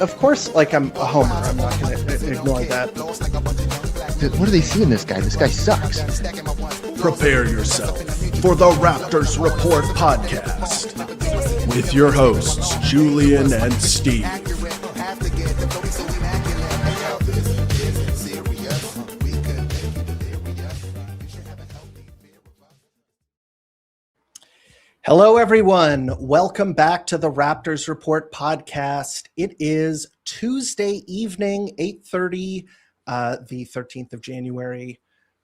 of course, like I'm a homer. I'm not going to ignore that. What do they see in this guy? This guy sucks. Prepare yourself for the Raptors Report podcast with your hosts, Julian and Steve. Hello, everyone. Welcome back to the Raptors Report podcast. It is Tuesday evening, 8:30, the 13th of January.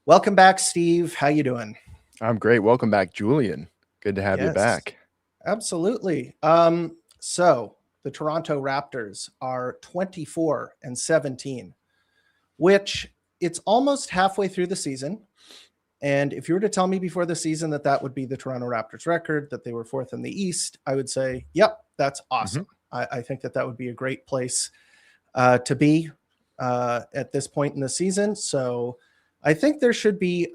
Welcome back, Steve. How you doing? I'm great. Welcome back, Julian. Good to have you back. Absolutely. So the Toronto Raptors are 24-17, which it's almost halfway through the season. And if you were to tell me before the season that that would be the Toronto Raptors record, that they were fourth in the East, I would say, yep, that's awesome. I think that that would be a great place to be at this point in the season. So I think there should be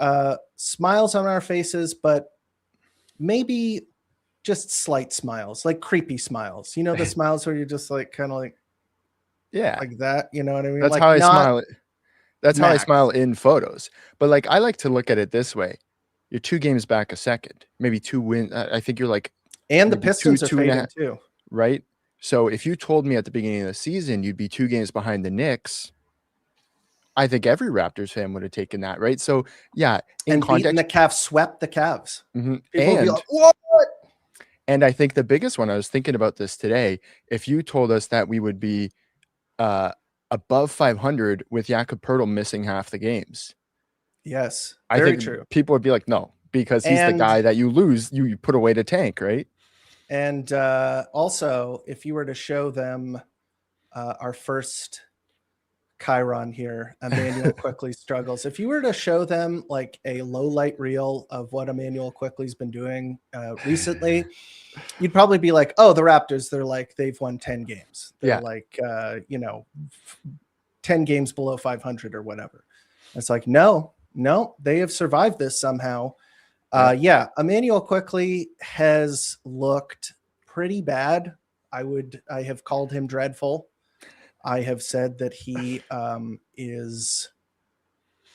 smiles on our faces, but maybe just slight smiles, like creepy smiles. You know, the smiles where you're just like kind of like, yeah, like that. You know what I mean? That's like how I smile. That's max. how I smile in photos. But like, I like to look at it this way: you're 2 games back a second, maybe 2 wins. I think you're like, and the Pistons are fading too, right? So if you told me at the beginning of the season you'd be 2 games behind the Knicks, I think every Raptors fan would have taken that, right? So yeah, and context, the Cavs swept the Cavs. People would be like, what? And I think the biggest one, I was thinking about this today, if you told us that we would be above 500 with Jakob Poeltl missing half the games. Yes, I think true. People would be like, no, because he's the guy that you lose, you put away to tank, right? And also, if you were to show them our first Chiron here, Immanuel Quickley struggles. If you were to show them like a low light reel of what Immanuel Quickley's been doing recently, you'd probably be like, oh, the Raptors, they've won 10 games. They're 10 games below 500 or whatever. It's like, no, they have survived this somehow. Immanuel Quickley has looked pretty bad. I have called him dreadful. I have said that he is,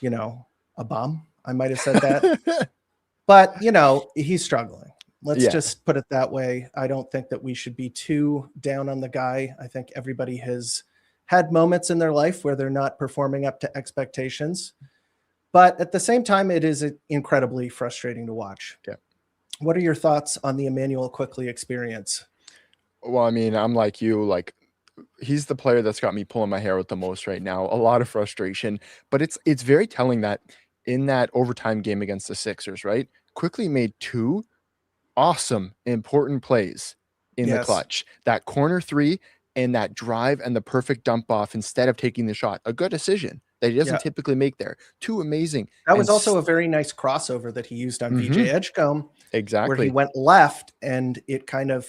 a bum. I might have said that, but he's struggling. Let's just put it that way. I don't think that we should be too down on the guy. I think everybody has had moments in their life where they're not performing up to expectations, but at the same time, it is incredibly frustrating to watch. Yeah. What are your thoughts on the Immanuel Quickley experience? Well, I mean, I'm like you, like, he's the player that's got me pulling my hair out the most right now. A lot of frustration, but it's very telling that in that overtime game against the Sixers, right? Quickley made 2 awesome, important plays in the clutch. That corner 3 and that drive and the perfect dump off instead of taking the shot. A good decision that he doesn't typically make there. 2 amazing. That was also a very nice crossover that he used on VJ Edgecombe. Exactly. Where he went left and it kind of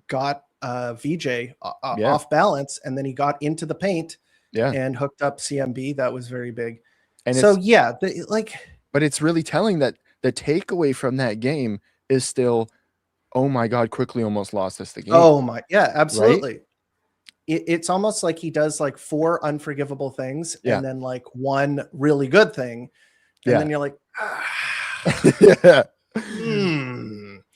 got VJ off balance, and then he got into the paint and hooked up CMB. That was very big. And so but it's really telling that the takeaway from that game is still, oh my God, Quickley almost lost us the game. Oh my, yeah, absolutely. Right? It's almost like he does like 4 unforgivable things and then like 1 really good thing, and then you're like,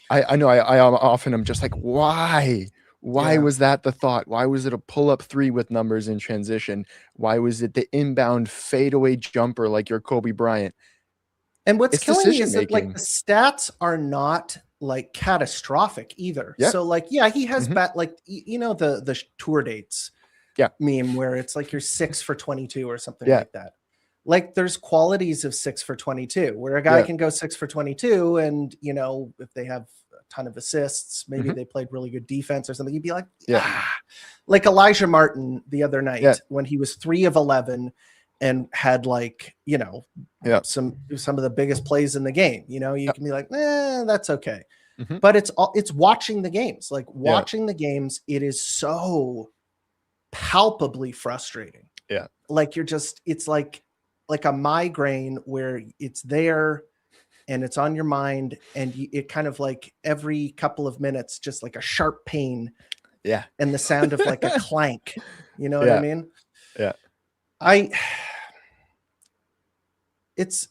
I know. I often am just like, why? Why was that the thought? Why was it a pull-up 3 with numbers in transition? Why was it the inbound fadeaway jumper like your Kobe Bryant? And what's killing me is that like the stats are not like catastrophic either. So like, he has like, the tour dates meme where it's like you're 6 for 22 or something like that. Like there's qualities of 6 for 22 where a guy can go 6 for 22 and, if they have a ton of assists, maybe they played really good defense or something, you'd be like, like Elijah Martin the other night when he was 3 of 11 and had like, some of the biggest plays in the game, you can be like, that's okay. But it's watching the games, like watching the games. It is so palpably frustrating. Yeah. Like it's like a migraine where it's there and it's on your mind, and it kind of like every couple of minutes, just like a sharp pain Yeah. And the sound of like a clank. You know what I mean? Yeah. It's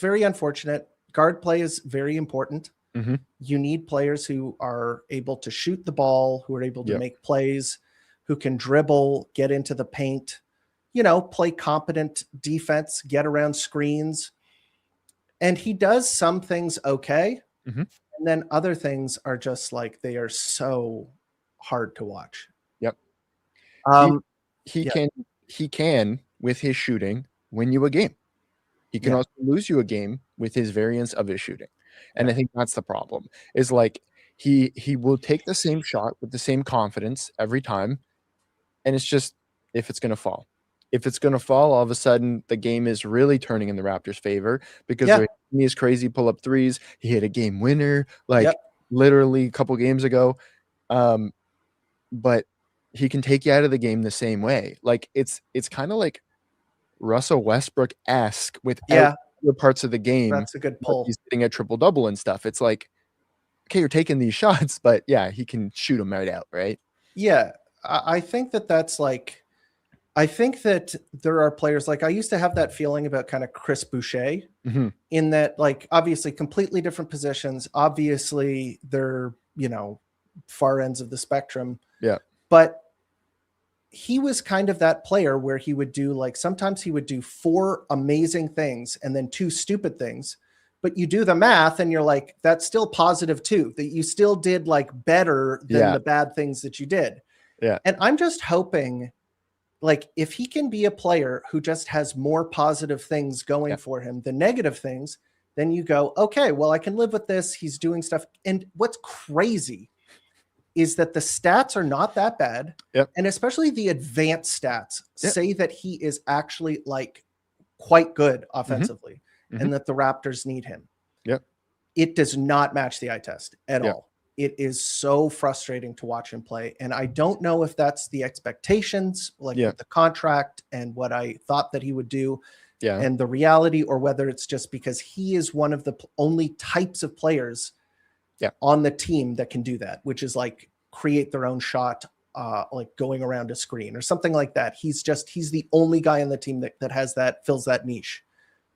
very unfortunate. Guard play is very important. Mm-hmm. You need players who are able to shoot the ball, who are able to make plays, who can dribble, get into the paint, play competent defense, get around screens. And he does some things okay. Mm-hmm. And then other things are just like, they are so hard to watch. Yep. He can, with his shooting, win you a game. He can also lose you a game with his variance of his shooting. And I think that's the problem, is like he will take the same shot with the same confidence every time. And it's just, if it's going to fall. If it's going to fall, all of a sudden the game is really turning in the Raptors' favor, because they're hitting these crazy pull-up threes. He hit a game winner, literally a couple games ago. But he can take you out of the game the same way. Like it's kind of like Russell Westbrook-esque without the parts of the game. That's a good pull. He's hitting a triple-double and stuff. It's like, okay, you're taking these shots, but he can shoot them right out, right? Yeah. I think that's like, I think that there are players, like I used to have that feeling about kind of Chris Boucher, in that, like, obviously completely different positions. Obviously they're, far ends of the spectrum. Yeah. But he was kind of that player where he would do, like, sometimes he would do 4 amazing things and then 2 stupid things, but you do the math and you're like, that's still positive too, that you still did like better than the bad things that you did. Yeah. And I'm just hoping, like, if he can be a player who just has more positive things going for him than negative things, then you go, okay, well, I can live with this. He's doing stuff. And what's crazy is that the stats are not that bad. Yep. And especially the advanced stats say that he is actually like quite good offensively, and that the Raptors need him. Yep. It does not match the eye test at all. It is so frustrating to watch him play. And I don't know if that's the expectations, like with the contract and what I thought that he would do and the reality, or whether it's just because he is one of the only types of players on the team that can do that, which is like create their own shot, like going around a screen or something like that. He's the only guy on the team that has that, fills that niche.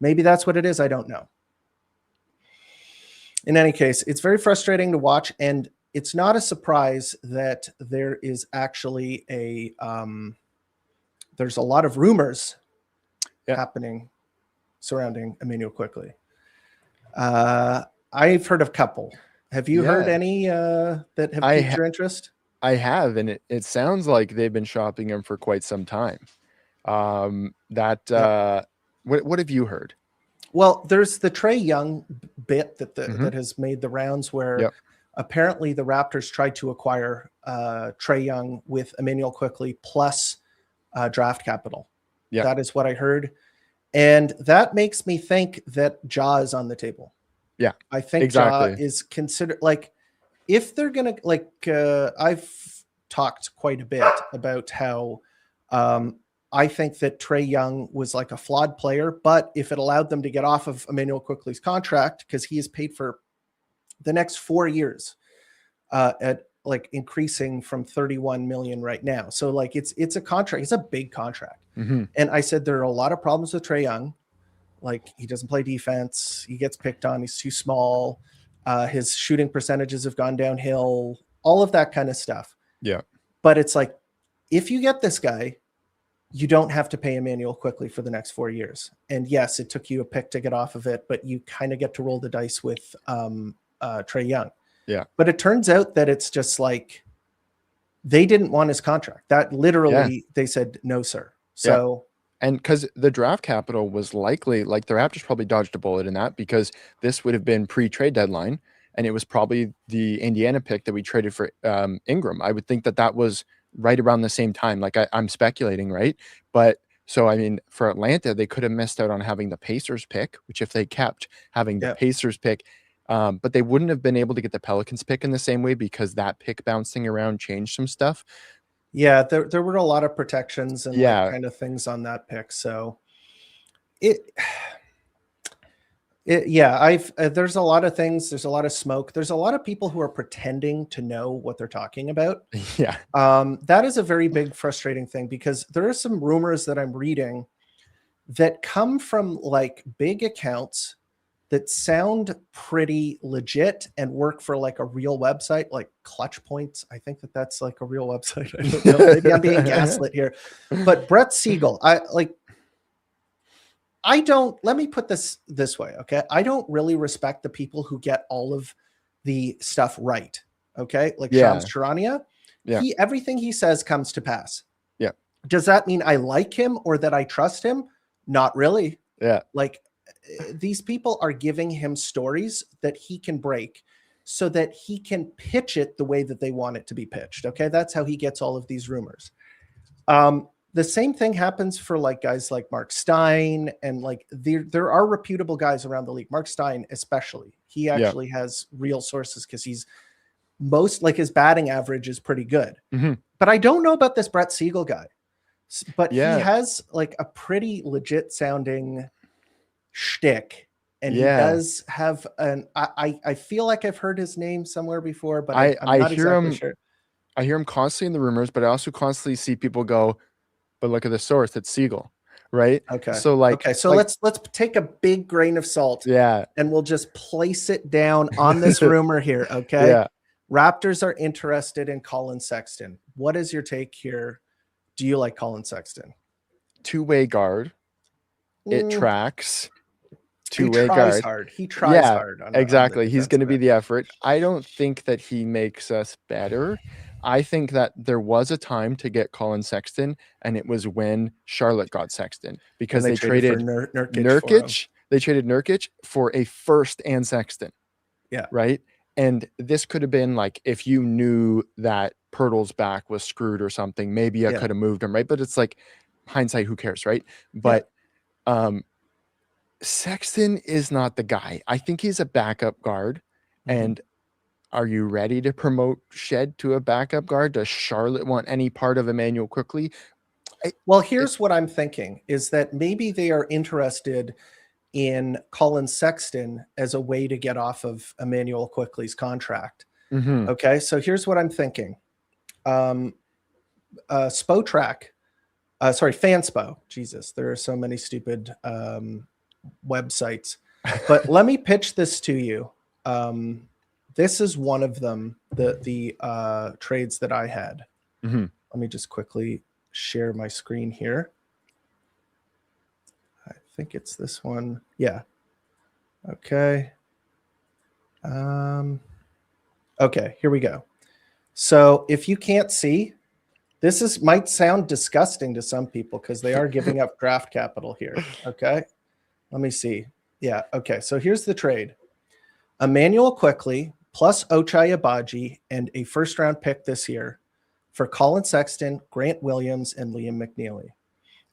Maybe that's what it is. I don't know. In any case, it's very frustrating to watch, and it's not a surprise that there is actually there's a lot of rumors happening surrounding Immanuel Quickley. I've heard of a couple. Have you heard any that have piqued your interest? I have, and it sounds like they've been shopping him for quite some time. What have you heard? Well, there's the Trae Young bit that has made the rounds, where apparently the Raptors tried to acquire Trae Young with Immanuel Quickley plus draft capital. Yeah, that is what I heard, and that makes me think that Ja is on the table. Yeah, I think Ja is considered, like, if they're gonna, like, I've talked quite a bit about how I think that Trae Young was like a flawed player, but if it allowed them to get off of Immanuel Quickley's contract, because he is paid for the next 4 years at like increasing from 31 million right now. So like it's a contract, it's a big contract. And I said there are a lot of problems with Trae Young. Like, he doesn't play defense, he gets picked on, he's too small, his shooting percentages have gone downhill, all of that kind of stuff. Yeah. But it's like, if you get this guy, you don't have to pay Immanuel Quickley for the next 4 years. And yes, it took you a pick to get off of it, but you kind of get to roll the dice with Trae Young. Yeah. But it turns out that it's just like, they didn't want his contract. That literally, they said, no, sir. So, and because the draft capital was likely, like, the Raptors probably dodged a bullet in that, because this would have been pre-trade deadline, and it was probably the Indiana pick that we traded for Ingram. I would think that was right around the same time. Like, I'm speculating, right? But so, I mean, for Atlanta, they could have missed out on having the Pacers pick, which if they kept having the Pacers pick, but they wouldn't have been able to get the Pelicans pick in the same way, because that pick bouncing around changed some stuff. Yeah, there were a lot of protections and like kind of things on that pick. So There's a lot of things. There's a lot of smoke. There's a lot of people who are pretending to know what they're talking about. Yeah. That is a very big frustrating thing, because there are some rumors that I'm reading that come from like big accounts that sound pretty legit and work for like a real website, like Clutch Points. I think that's like a real website. I don't know. Maybe I'm being gaslit here, but Brett Siegel, let me put this way. Okay. I don't really respect the people who get all of the stuff right. Okay. Like Shams Charania, everything he says comes to pass. Yeah. Does that mean I like him or that I trust him? Not really. Yeah. Like, these people are giving him stories that he can break so that he can pitch it the way that they want it to be pitched. Okay. That's how he gets all of these rumors. The same thing happens for like guys like Mark Stein, and like there are reputable guys around the league. Mark Stein, especially, he actually has real sources, because he's his batting average is pretty good. Mm-hmm. But I don't know about this Brett Siegel guy, but he has like a pretty legit sounding shtick, and he does have I feel like I've heard his name somewhere before, but I'm not exactly sure. I hear him constantly in the rumors, but I also constantly see people go, but look at the source, it's Siegel, right? Okay. So let's take a big grain of salt, and we'll just place it down on this rumor here. Okay. Yeah. Raptors are interested in Colin Sexton. What is your take here? Do you like Colin Sexton? Two-way guard. It tracks. Two-way guard. He tries hard. Exactly. He's going to be the effort. I don't think that he makes us better. I think that there was a time to get Colin Sexton, and it was when Charlotte got Sexton, because they traded Nurkic. They traded Nurkic for a first and Sexton. Yeah. Right. And this could have been like, if you knew that Pirtle's back was screwed or something, maybe I could have moved him. Right. But it's like hindsight, who cares? Right. But Sexton is not the guy. I think he's a backup guard. Mm-hmm. And are you ready to promote Shed to a backup guard? Does Charlotte want any part of Immanuel Quickley? Well, here's what I'm thinking, is that maybe they are interested in Colin Sexton as a way to get off of Immanuel Quickley's contract. Mm-hmm. Okay, so here's what I'm thinking. Fanspo. Jesus, there are so many stupid websites. But let me pitch this to you. This is one of them, the trades that I had. Mm-hmm. Let me just quickly share my screen here. I think it's this one. Yeah. Okay. Okay, here we go. So if you can't see, this might sound disgusting to some people because they are giving up draft capital here. Okay. Let me see. Yeah. Okay. So here's the trade. Immanuel Quickley plus Ochai Agbaji and a first-round pick this year for Colin Sexton, Grant Williams, and Liam McNeely.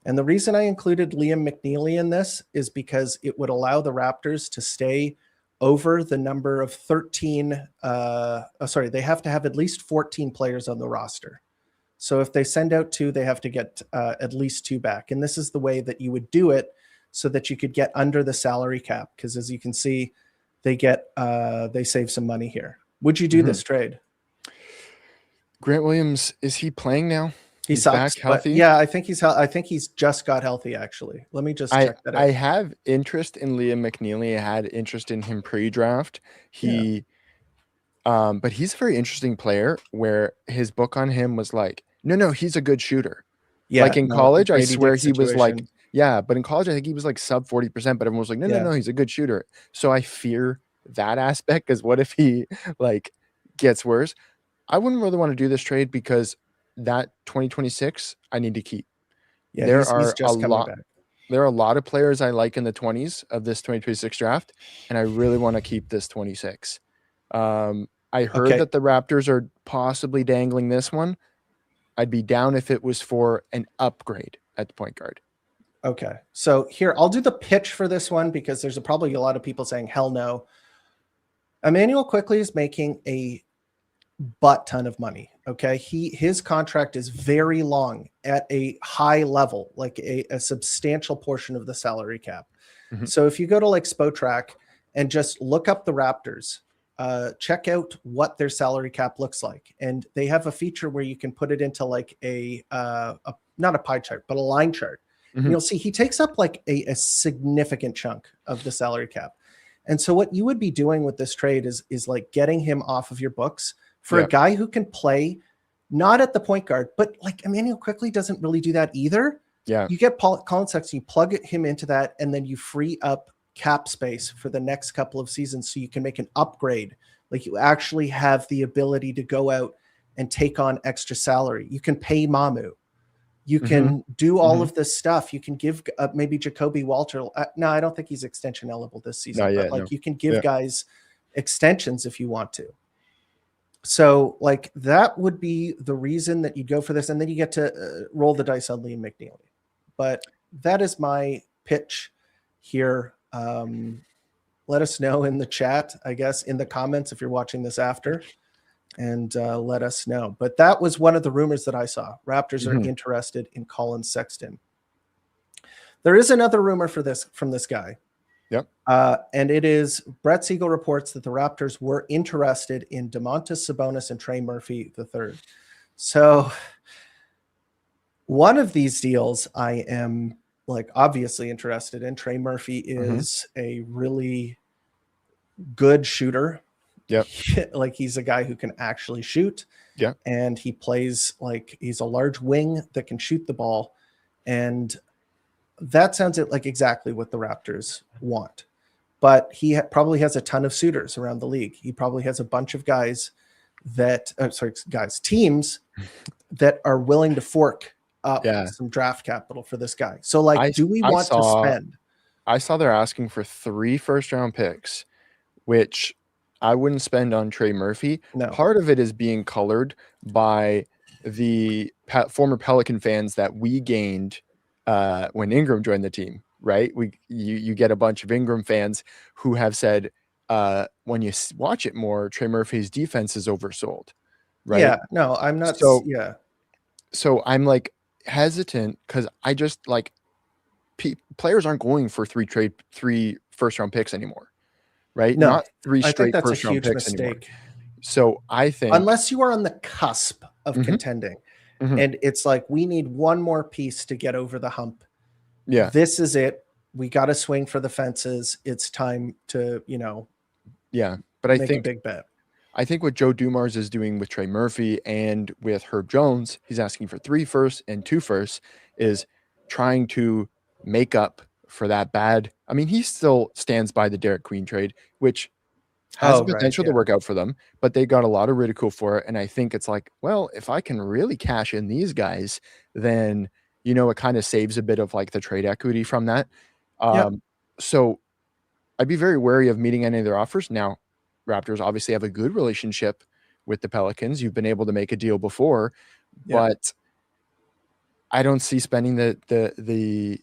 And the reason I included Liam McNeely in this is because it would allow the Raptors to stay over the number of 13. They have to have at least 14 players on the roster. So if they send out 2, they have to get at least 2 back. And this is the way that you would do it so that you could get under the salary cap. Because as you can see, they save some money here. Would you do this trade? Grant Williams, is he playing now? He's back healthy. Yeah, I think he's just got healthy. Actually, let me just check that out. I have interest in Liam McNeely. I had interest in him pre-draft. But he's a very interesting player. Where his book on him was like, no, he's a good shooter. Yeah, like in college, I swear he was like, but in college I think he was like sub 40%. But everyone was like, no, he's a good shooter. So I fear that aspect, because what if he like gets worse? I wouldn't really want to do this trade because that 2026 I need to keep. Yeah, there are a lot of players I like in the 20s of this 2026 draft, and I really want to keep this 26. I heard that the Raptors are possibly dangling this one. I'd be down if it was for an upgrade at the point guard. Okay, so here I'll do the pitch for this one because there's probably a lot of people saying hell no. Immanuel Quickley is making a butt ton of money. Okay. His contract is very long at a high level, like a substantial portion of the salary cap. So if you go to like Spotrac and just look up the Raptors, check out what their salary cap looks like. And they have a feature where you can put it into like a not a pie chart, but a line chart. And you'll see he takes up like a significant chunk of the salary cap. And so what you would be doing with this trade is like getting him off of your books for a guy who can play not at the point guard, but like Immanuel Quickley doesn't really do that either. Yeah. You get Colin Sexton, you plug him into that, and then you free up cap space for the next couple of seasons so you can make an upgrade. Like you actually have the ability to go out and take on extra salary. You can pay Mamu. You can do all of this stuff. You can give maybe Jacoby Walter. No, I don't think he's extension eligible this season. Not yet, but like no. you can give guys extensions if you want to. So like that would be the reason that you go for this. And then you get to roll the dice on Liam McNeely. But that is my pitch here. Let us know in the chat, I guess, in the comments if you're watching this after. And let us know. But that was one of the rumors that I saw. Raptors are interested in Colin Sexton. There is another rumor from this guy. Yep. And it is Brett Siegel reports that the Raptors were interested in Domantas Sabonis and Trey Murphy III. So one of these deals I am like obviously interested in. Trey Murphy is a really good shooter. Yep. Like he's a guy who can actually shoot. Yeah. And he plays like he's a large wing that can shoot the ball. And that sounds like exactly what the Raptors want. But he probably has a ton of suitors around the league. He probably has a bunch of guys that, teams that are willing to fork up some draft capital for this guy. So like, do we want to spend? I saw they're asking for 3 first-round picks, which I wouldn't spend on Trey Murphy. No. Part of it is being colored by the former Pelican fans that we gained when Ingram joined the team, right? You get a bunch of Ingram fans who have said, when you watch it more, Trey Murphy's defense is oversold, right? Yeah, no, I'm not. So I'm like hesitant because I just like players aren't going for 3 first-round picks anymore. Right? No, not 3 straight that's first a round huge picks mistake. anymore. So I think unless you are on the cusp of contending and it's like we need one more piece to get over the hump. Yeah. This is it. We got to swing for the fences. It's time to, but I make think a big bet. I think what Joe Dumars is doing with Trey Murphy and with Herb Jones, he's asking for 3 firsts and 2 firsts, is trying to make up for that bad. I mean, he still stands by the Derek Queen trade, which has the potential to work out for them, but they got a lot of ridicule for it. And I think it's like, well, if I can really cash in these guys, then, it kind of saves a bit of like the trade equity from that. So I'd be very wary of meeting any of their offers. Now, Raptors obviously have a good relationship with the Pelicans. You've been able to make a deal before, but I don't see spending the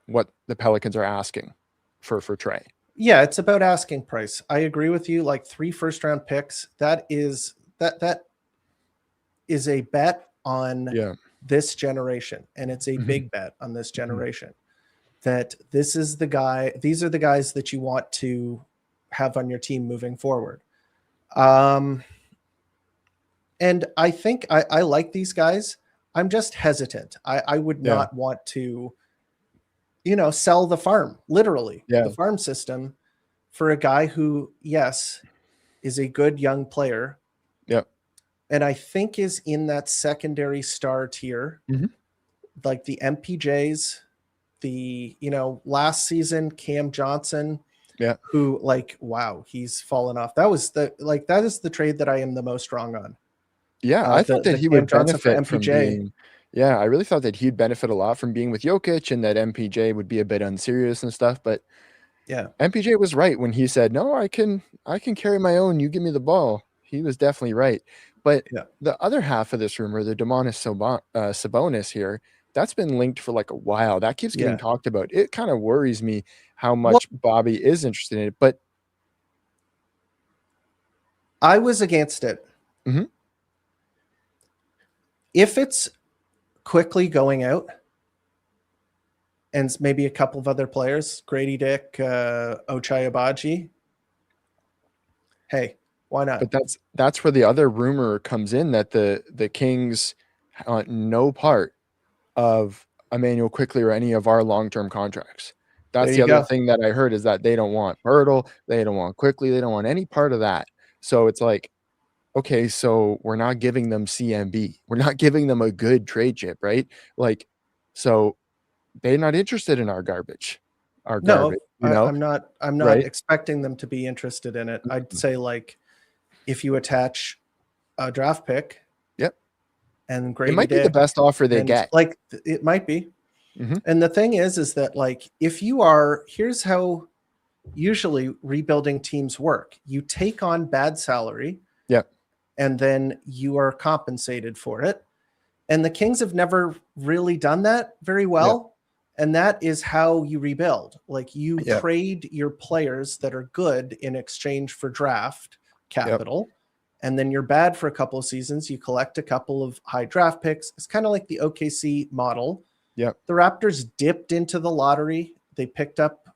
what the Pelicans are asking for Trey. Yeah, it's about asking price. I agree with you. Like 3 first-round picks, that is a bet on this generation, and it's a big bet on this generation. That these are the guys that you want to have on your team moving forward. And I think I like these guys. I'm just hesitant. I would not want to sell the farm, literally, the farm system for a guy who, yes, is a good young player. Yep. And I think is in that secondary star tier, like the MPJs, last season, Cam Johnson, who wow, he's fallen off. That is the trade that I am the most strong on. Yeah. I thought that he would benefit from being, I really thought that he'd benefit a lot from being with Jokic and that MPJ would be a bit unserious and stuff. But MPJ was right when he said, no, I can carry my own. You give me the ball. He was definitely right. But the other half of this rumor, the Domantas Sabonis here, that's been linked for like a while. That keeps getting talked about. It kind of worries me how much Bobby is interested in it. But I was against it. If it's Quickley going out, and maybe a couple of other players, Grady Dick, Ochai Agbaji. Hey, why not? But that's where the other rumor comes in, that the Kings want no part of Immanuel Quickley or any of our long-term contracts. That's the other thing that I heard, is that they don't want Myrtle, they don't want Quickley, they don't want any part of that. So it's like, okay, so we're not giving them CMB. We're not giving them a good trade chip, right? Like, so they're not interested in our garbage. No, you know? I'm not right? expecting them to be interested in it. I'd say, like, if you attach a draft pick, yep, and Grady it might Dick, be the best offer they get. Like, it might be. And the thing is that, like, if you are, here's how usually rebuilding teams work: you take on bad salary, yep, and then you are compensated for it. And the Kings have never really done that very well. Yep. And that is how you rebuild. Like, you trade your players that are good in exchange for draft capital. Yep. And then you're bad for a couple of seasons. You collect a couple of high draft picks. It's kind of like the OKC model. Yep. The Raptors dipped into the lottery. They picked up,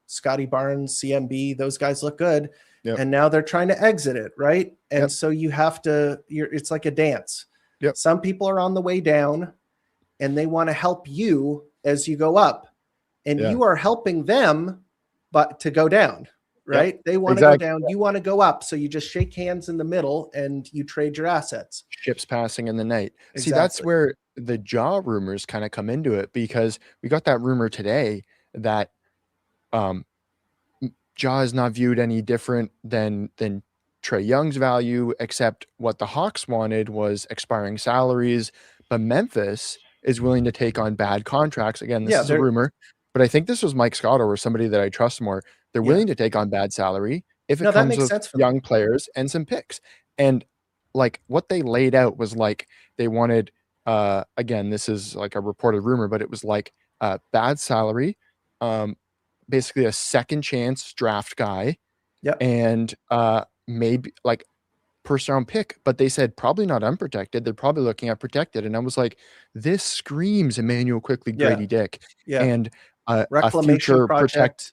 Scotty Barnes, CMB. Those guys look good. Yep. And now they're trying to exit it, right? And so you have to, it's like a dance. Yep. Some people are on the way down and they want to help you as you go up. And you are helping them but to go down, right? Yep. They want to go down, you want to go up. So you just shake hands in the middle and you trade your assets. Ships passing in the night. Exactly. See, that's where the Ja rumors kind of come into it, because we got that rumor today that Ja is not viewed any different than Trae Young's value, except what the Hawks wanted was expiring salaries, but Memphis is willing to take on bad contracts. Again, this is a rumor, but I think this was Mike Scott or somebody that I trust more. They're willing to take on bad salary if it comes with young players and some picks. And like, what they laid out was like, they wanted, again, this is like a reported rumor, but it was like bad salary, basically a second chance draft guy, and maybe like first round pick, but they said probably not unprotected. They're probably looking at protected. And I was like, this screams Immanuel Quickley, Grady Dick, and a future protect.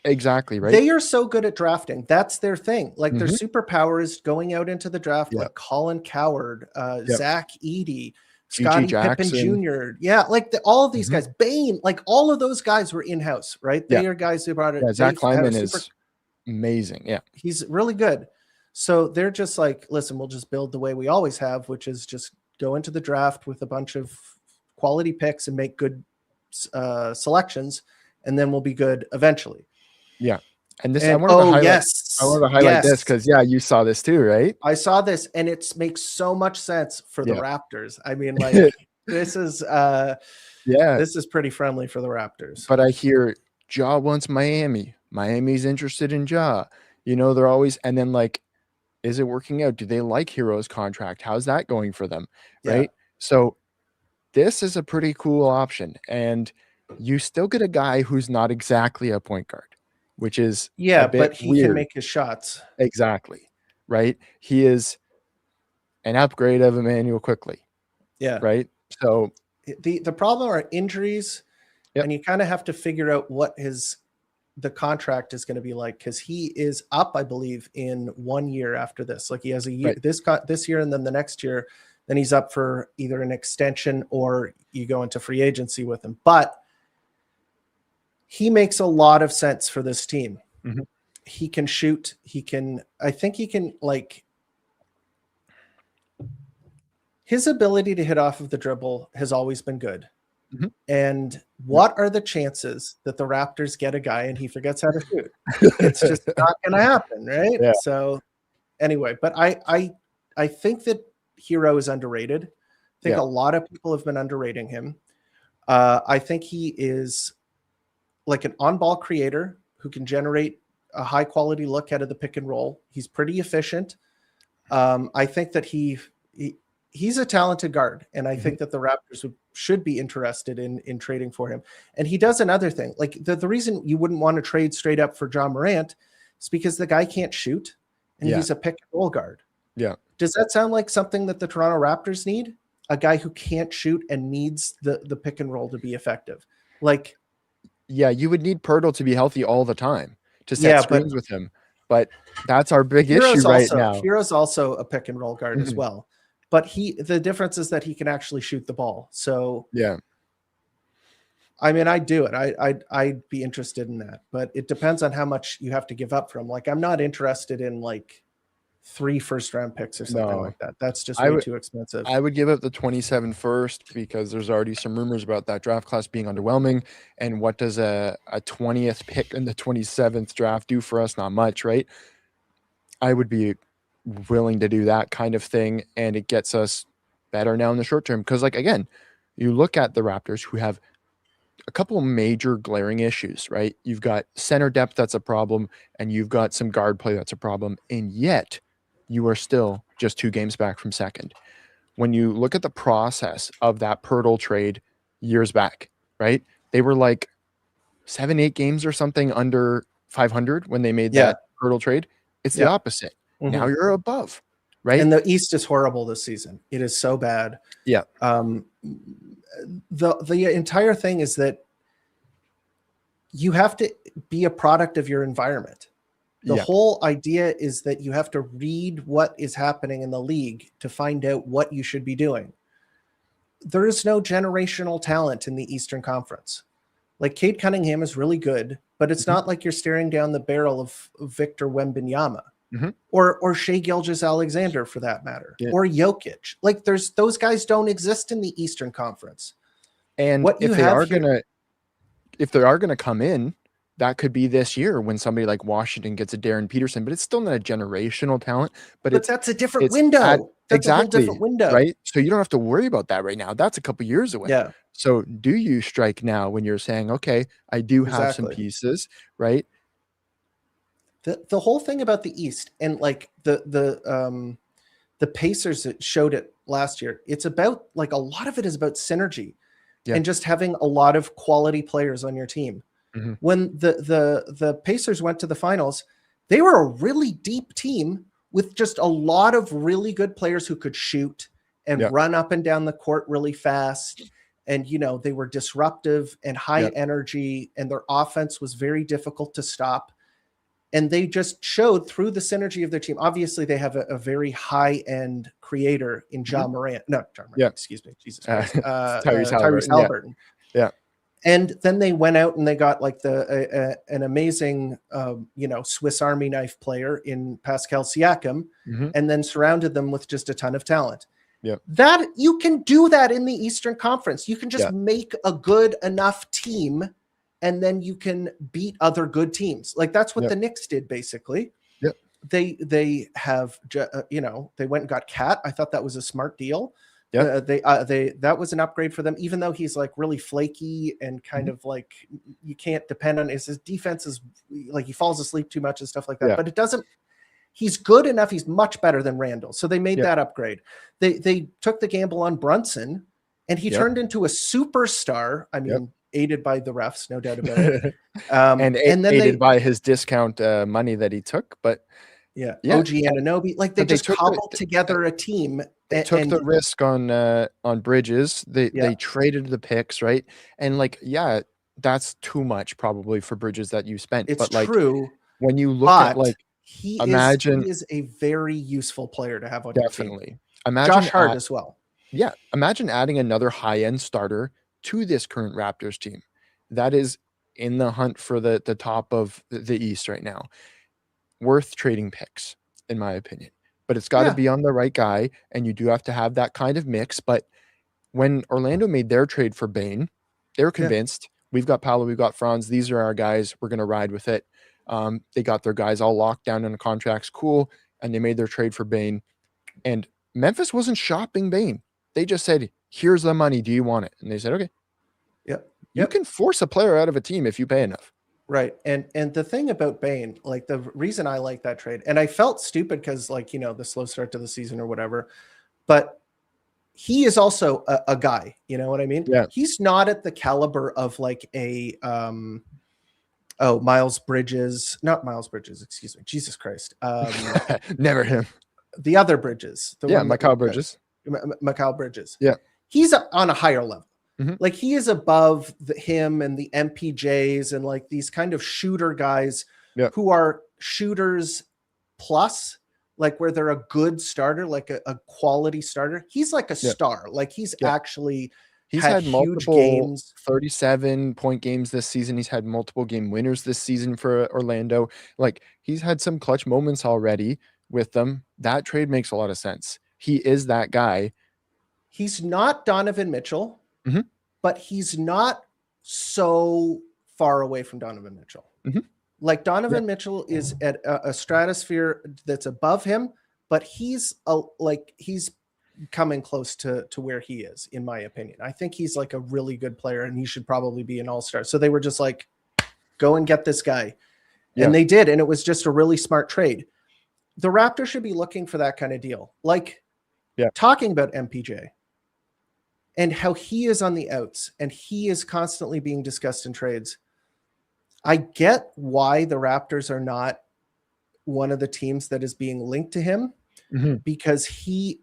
Exactly, right? They are so good at drafting. That's their thing. Like, their superpower is going out into the draft, like Colin Coward, Zach Edey, Scottie Pippen Jr. Yeah, like all of these guys, Bane, like all of those guys were in-house, right? They are guys who brought it. Yeah, Zach Kleiman is amazing. Yeah, he's really good. So they're just like, listen, we'll just build the way we always have, which is just go into the draft with a bunch of quality picks and make good selections, and then we'll be good eventually. Yeah. And this, I wanted to highlight this because, you saw this too, right? I saw this, and it makes so much sense for the Raptors. I mean, like, this is this is pretty friendly for the Raptors. But I hear Ja wants Miami. Miami's interested in Ja. They're always, and then like, is it working out? Do they like Hero's contract? How's that going for them? Right. So this is a pretty cool option. And you still get a guy who's not exactly a point guard, which is but he can make his shots. Exactly. Right. He is an upgrade of Immanuel Quickley. Yeah. Right. So the problem are injuries, and you kind of have to figure out what the contract is going to be like, because he is up, I believe, in 1 year after this. Like, he has a year this year, and then the next year, then he's up for either an extension or you go into free agency with him. But he makes a lot of sense for this team. He can shoot. I think he can, like, his ability to hit off of the dribble has always been good. And what are the chances that the Raptors get a guy and he forgets how to shoot? It's just not going to happen, right? Yeah. So anyway, but I think that Hero is underrated. I think a lot of people have been underrating him. I think he is like an on-ball creator who can generate a high-quality look out of the pick and roll. He's pretty efficient. I think that he's a talented guard, and I think that the Raptors should be interested in trading for him. And he does another thing. Like, the reason you wouldn't want to trade straight up for John Morant is because the guy can't shoot, and he's a pick and roll guard. Yeah. Does that sound like something that the Toronto Raptors need? A guy who can't shoot and needs the pick and roll to be effective. Like, yeah, you would need Pirtle to be healthy all the time to set screens with him. But that's our big issue right now. Hero's also a pick and roll guard as well. But the difference is that he can actually shoot the ball. So yeah. I mean, I'd do it. I'd be interested in that, but it depends on how much you have to give up from. Like, I'm not interested in like 3 first-round picks or something like that. That's just way too expensive. I would give up the 27 first because there's already some rumors about that draft class being underwhelming. And what does a 20th pick in the 27th draft do for us? Not much, right? I would be willing to do that kind of thing, and it gets us better now in the short term. Because, like, again, you look at the Raptors, who have a couple of major glaring issues, right? You've got center depth that's a problem, and you've got some guard play that's a problem, and yet you are still just 2 games back from second. When you look at the process of that Pirtle trade years back, right? They were like 7-8 games or something under 500 when they made that Pirtle trade. It's the opposite. Now you're above, right? And the East is horrible this season. It is so bad. Yeah. The entire thing is that you have to be a product of your environment. The whole idea is that you have to read what is happening in the league to find out what you should be doing. There is no generational talent in the Eastern Conference. Like, Cade Cunningham is really good, but it's not like you're staring down the barrel of Victor Wembanyama or Shai Gilgeous-Alexander, for that matter, or Jokic. Like, those guys don't exist in the Eastern Conference. And if they are gonna come in, that could be this year when somebody like Washington gets a Darren Peterson, but it's still not a generational talent. But that's a different window. That's a whole different window, right? So you don't have to worry about that right now. That's a couple years away. Yeah. So do you strike now when you're saying, okay, I do have some pieces, right? The whole thing about the East and like the Pacers that showed it last year, it's about, like, a lot of it is about synergy and just having a lot of quality players on your team. When the Pacers went to the finals, they were a really deep team with just a lot of really good players who could shoot and run up and down the court really fast. And, they were disruptive and high energy, and their offense was very difficult to stop. And they just showed through the synergy of their team. Obviously, they have a very high-end creator in John Morant. No, John Morant, excuse me. Jesus Christ. Tyrese Halliburton. Yeah. And then they went out and they got like an amazing, Swiss Army knife player in Pascal Siakam, and then surrounded them with just a ton of talent. Yeah, that you can do that in the Eastern Conference. You can just make a good enough team, and then you can beat other good teams. Like, that's what the Knicks did basically. Yep. They have, they went and got Cat. I thought that was a smart deal. Yeah, that was an upgrade for them, even though he's like really flaky and kind of like you can't depend on his defense is like he falls asleep too much and stuff like that. But it doesn't. He's good enough. He's much better than Randall. So they made that upgrade. They took the gamble on Brunson, and he turned into a superstar. I mean, aided by the refs, no doubt about it. And then aided by his discount money that he took. But OG Anunoby, like they just cobbled together a team. They took the risk on Bridges. They traded the picks, right? And like, that's too much probably for Bridges that you spent. It's but true. Like, when you look at like, he is a very useful player to have on your team. Imagine Josh Hart as well. Yeah. Imagine adding another high-end starter to this current Raptors team that is in the hunt for the top of the East right now. Worth trading picks, in my opinion. But it's got to be on the right guy, and you do have to have that kind of mix. But when Orlando made their trade for Bane, they were convinced, we've got Paolo, we've got Franz, these are our guys, we're going to ride with it. They got their guys all locked down in contracts, cool, and they made their trade for Bane. And Memphis wasn't shopping Bane. They just said, here's the money, do you want it? And they said, okay. You can force a player out of a team if you pay enough. Right. And the thing about Bane, like the reason I like that trade, and I felt stupid because like, the slow start to the season or whatever, but he is also a guy, you know what I mean? Yeah. He's not at the caliber of like a, Miles Bridges, not Miles Bridges, excuse me. Jesus Christ. Never him. The other Bridges. Mikal Bridges. Mikal Bridges. Yeah. He's on a higher level. Like he is above him and the MPJs and like these kind of shooter guys who are shooters plus, like where they're a good starter, like a quality starter. He's like a star. Like he's actually had huge multiple games, 37-point games this season. He's had multiple game winners this season for Orlando. Like he's had some clutch moments already with them. That trade makes a lot of sense. He is that guy. He's not Donovan Mitchell, but he's not so far away from Donovan Mitchell. Like Donovan Mitchell is at a stratosphere that's above him, but he's coming close to where he is, in my opinion. I think he's like a really good player and he should probably be an all-star. So they were just like, go and get this guy. And they did. And it was just a really smart trade. The Raptors should be looking for that kind of deal. Like talking about MPJ and how he is on the outs and he is constantly being discussed in trades. I get why the Raptors are not one of the teams that is being linked to him because he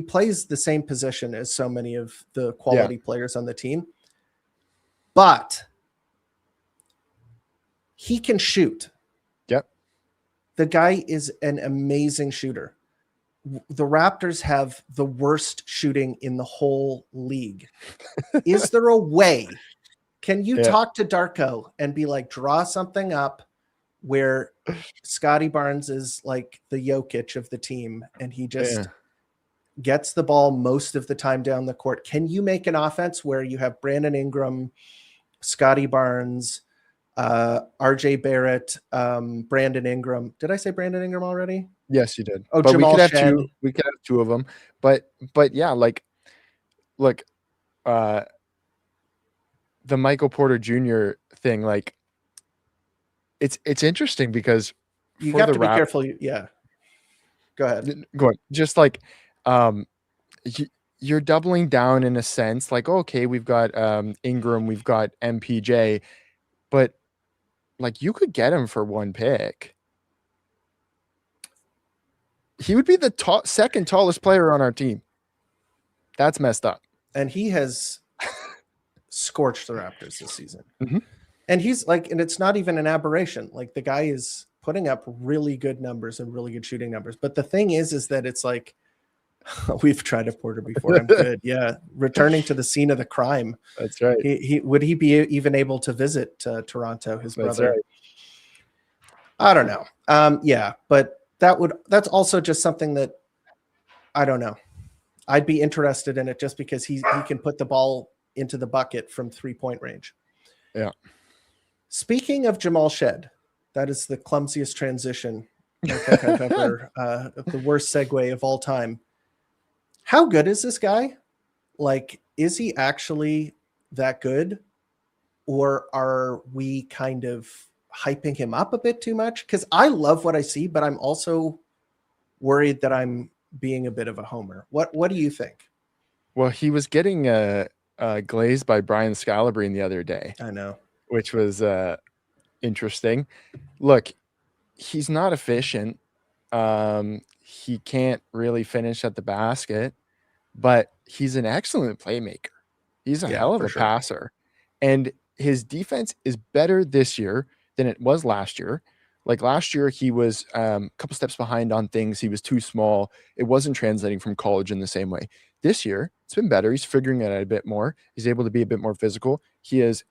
plays the same position as so many of the quality players on the team, but he can shoot. Yep. The guy is an amazing shooter. The Raptors have the worst shooting in the whole league. Is there a way? Can you talk to Darko and be like, draw something up where Scotty Barnes is like the Jokic of the team and he just gets the ball most of the time down the court? Can you make an offense where you have Brandon Ingram, Scotty Barnes, RJ Barrett, Brandon Ingram? Did I say Brandon Ingram already? Yes, you did. Oh, but Jamal we could have Shed. we could have two of them. But yeah, like look, the Michael Porter Jr. thing, like it's interesting because you have to be careful. Go ahead. Go on. Just like you're doubling down in a sense, like, okay, we've got Ingram, we've got MPJ, but like you could get him for one pick. He would be the second tallest player on our team. That's messed up. And he has scorched the Raptors this season. And he's like, and it's not even an aberration. Like the guy is putting up really good numbers and really good shooting numbers. But the thing is that it's like, we've tried a Porter before. I'm good. Yeah. Returning to the scene of the crime. That's right. Would he be even able to visit Toronto, his brother? Right. I don't know. But that's also just something that I don't know. I'd be interested in it just because he can put the ball into the bucket from 3-point range. Yeah. Speaking of Jamal Shed, that is the clumsiest transition I think I've ever, the worst segue of all time. How good is this guy? Like, is he actually that good? Or are we kind of hyping him up a bit too much? Because I love what I see, but I'm also worried that I'm being a bit of a homer. What do you think? Well, he was getting glazed by Brian Scalabrine the other day. I know. Which was interesting. Look, he's not efficient. He can't really finish at the basket, but he's an excellent playmaker. He's a hell of a passer. And his defense is better this year than it was last year. Like last year, he was a couple steps behind on things. He was too small. It wasn't translating from college in the same way. This year, it's been better. He's figuring it out a bit more. He's able to be a bit more physical. He is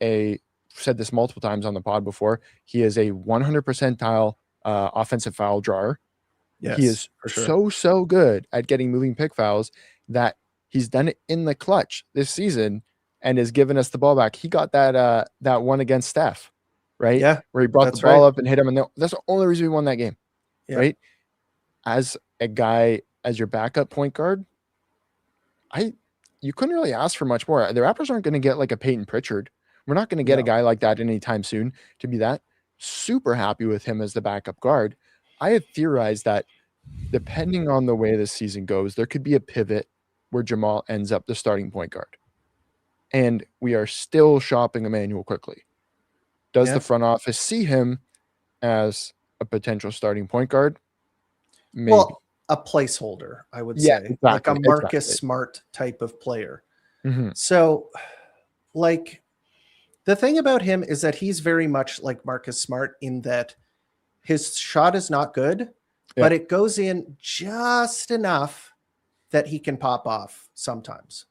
said this multiple times on the pod before. He is a 100 percentile offensive foul drawer. Yes, he is so good at getting moving pick fouls that he's done it in the clutch this season and has given us the ball back. He got that one against Steph, right? Yeah, where he brought the ball up and hit him, and that's the only reason we won that game, right? As a guy, as your backup point guard, you couldn't really ask for much more. The Raptors aren't going to get like a Peyton Pritchard. We're not going to get a guy like that anytime soon to be that. Super happy with him as the backup guard. I have theorized that depending on the way this season goes, there could be a pivot where Jamal ends up the starting point guard. And we are still shopping Immanuel Quickley. Does the front office see him as a potential starting point guard? Maybe. Well, a placeholder, I would say. Exactly, like a Marcus Smart type of player. So, like, the thing about him is that he's very much like Marcus Smart in that his shot is not good, but it goes in just enough that he can pop off sometimes.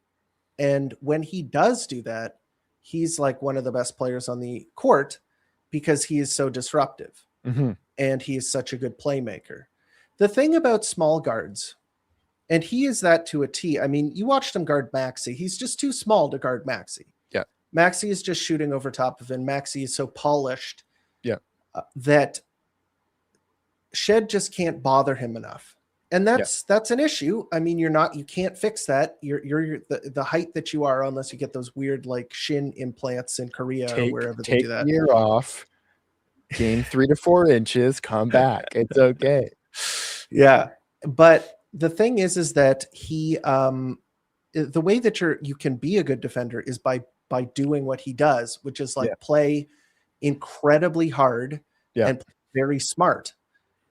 And when he does do that, he's like one of the best players on the court because he is so disruptive and he is such a good playmaker. The thing about small guards, and he is that to a T. I mean, you watched him guard Maxey. He's just too small to guard Maxey. Yeah. Maxey is just shooting over top of him. Maxey is so polished that Shed just can't bother him enough. And that's an issue. I mean, you can't fix that. You're the height that you are, unless you get those weird like shin implants in Korea or wherever they do that. Take a year off, gain 3 to 4 inches, come back. It's okay. Yeah. But the thing is that he, the way that you can be a good defender is by doing what he does, which is like play incredibly hard and very smart.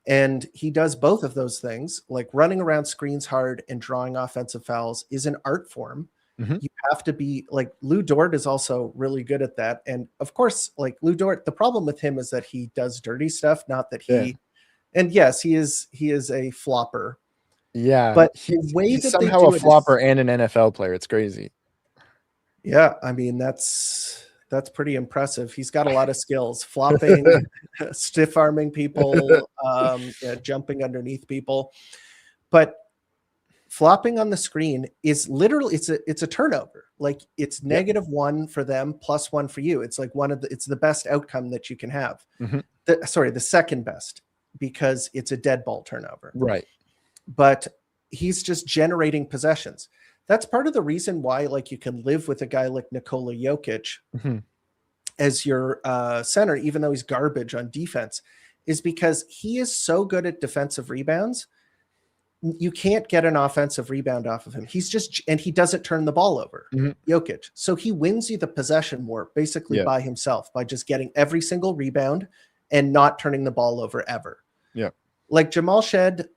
And he does both of those things, like running around screens hard and drawing offensive fouls is an art form. You have to be like Lou Dort is also really good at that. And of course, like Lou Dort, the problem with him is that he does dirty stuff, not that and yes, he is a flopper. Yeah. But he's somehow a flopper and an NFL player. It's crazy. Yeah. I mean, that's pretty impressive. He's got a lot of skills, flopping, stiff arming people, jumping underneath people. But flopping on the screen is literally, it's a turnover. Like it's -1 for them, +1 for you. It's like it's the best outcome that you can have. The second best, because it's a dead ball turnover. Right. But he's just generating possessions. That's part of the reason why, like, you can live with a guy like Nikola Jokic as your center, even though he's garbage on defense, is because he is so good at defensive rebounds. You can't get an offensive rebound off of him. And he doesn't turn the ball over, Jokic. So he wins you the possession war basically by himself, by just getting every single rebound and not turning the ball over ever. Yeah. Like Jamal Shed,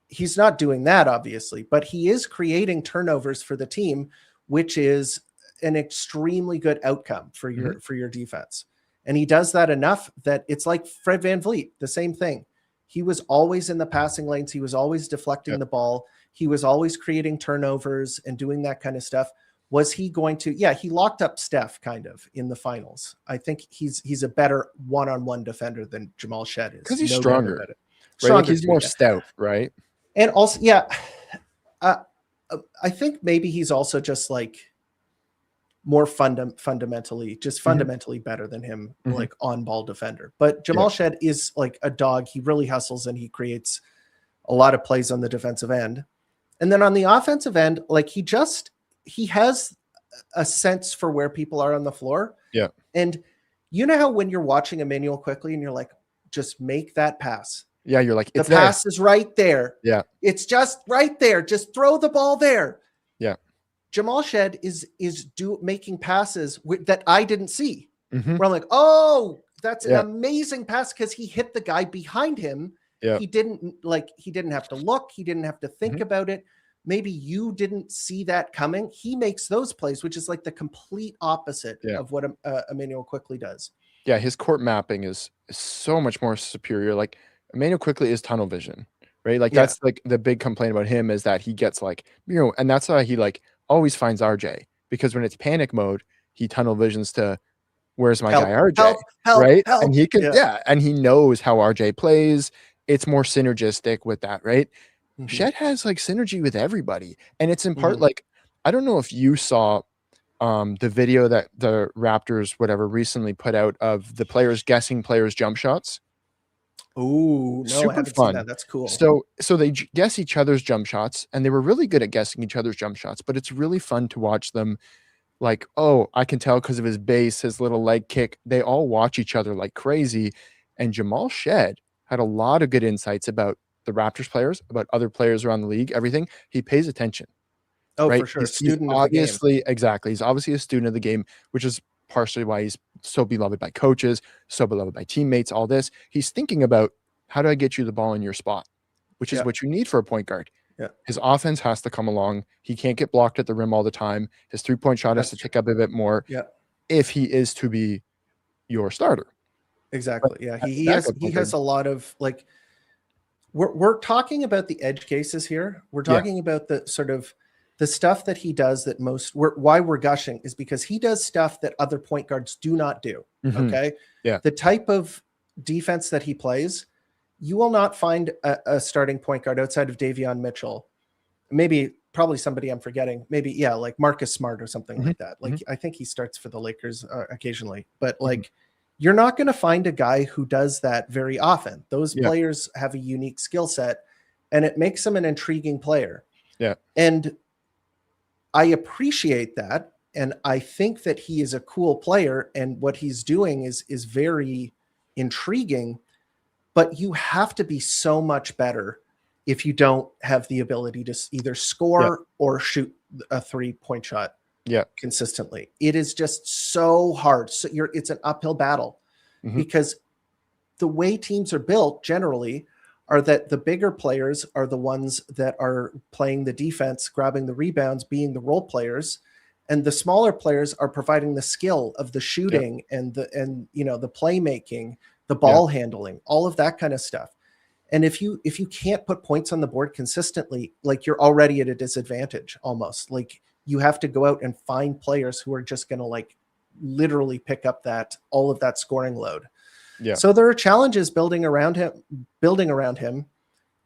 he's not doing that, obviously, but he is creating turnovers for the team, which is an extremely good outcome for your defense. And he does that enough that it's like Fred VanVleet, the same thing. He was always in the passing lanes. He was always deflecting the ball. He was always creating turnovers and doing that kind of stuff. Was he going to? Yeah, he locked up Steph kind of in the finals. I think he's a better one-on-one defender than Jamal Shed is. Because he's stronger. Right? Like he's more stout, right? And also, I think maybe he's also just like more fundamentally better than him, like on-ball defender. But Jamal Shed is like a dog. He really hustles and he creates a lot of plays on the defensive end. And then on the offensive end, like he has a sense for where people are on the floor. Yeah. And you know how when you're watching Immanuel Quickley and you're like, just make that pass. Yeah, you're like, the pass is right there. Yeah. It's just right there. Just throw the ball there. Yeah. Jamal Shed is making passes that I didn't see. Where I'm like, oh, that's an amazing pass because he hit the guy behind him. Yeah. He didn't have to look. He didn't have to think about it. Maybe you didn't see that coming. He makes those plays, which is like the complete opposite of what Immanuel Quickley does. Yeah, his court mapping is so much more superior. Like Immanuel Quickley is tunnel vision, right? Like that's like the big complaint about him is that he gets like, and that's why he like always finds RJ, because when it's panic mode, he tunnel visions to where's my guy RJ, right? And he can, and he knows how RJ plays. It's more synergistic with that, right? Shed has like synergy with everybody, and it's in part like, I don't know if you saw the video that the Raptors recently put out of the players guessing players' jump shots. Oh, no, I haven't seen that. That's cool. So they guess each other's jump shots, and they were really good at guessing each other's jump shots, but it's really fun to watch them. Like, oh, I can tell because of his base, his little leg kick. They all watch each other like crazy. And Jamal Shed had a lot of good insights about the Raptors players, about other players around the league, everything. He pays attention. Oh, right? For sure. He's obviously, exactly. He's obviously a student of the game, which is partially why he's so beloved by coaches, so beloved by teammates, all this. He's thinking about, how do I get you the ball in your spot, which is what you need for a point guard. Yeah. His offense has to come along. He can't get blocked at the rim all the time. His 3-point shot has to tick up a bit more. Yeah. If he is to be your starter. Exactly. Yeah. He has a lot of like, we're talking about the edge cases here. We're talking about the sort of the stuff that he does that why we're gushing is because he does stuff that other point guards do not do. Okay. Yeah. The type of defense that he plays, you will not find a starting point guard outside of Davion Mitchell. Probably somebody I'm forgetting. Maybe, like Marcus Smart or something like that. Like, I think he starts for the Lakers occasionally, but like, you're not going to find a guy who does that very often. Those players have a unique skill set, and it makes them an intriguing player. Yeah. And I appreciate that. And I think that he is a cool player, and what he's doing is very intriguing, but you have to be so much better if you don't have the ability to either score or shoot a 3-point shot consistently. It is just so hard. So it's an uphill battle because the way teams are built generally are that the bigger players are the ones that are playing the defense, grabbing the rebounds, being the role players, and the smaller players are providing the skill of the shooting and the playmaking, the ball handling, all of that kind of stuff. And if you can't put points on the board consistently, like you're already at a disadvantage almost. Like you have to go out and find players who are just going to like literally pick up all of that scoring load. Yeah. So there are challenges building around him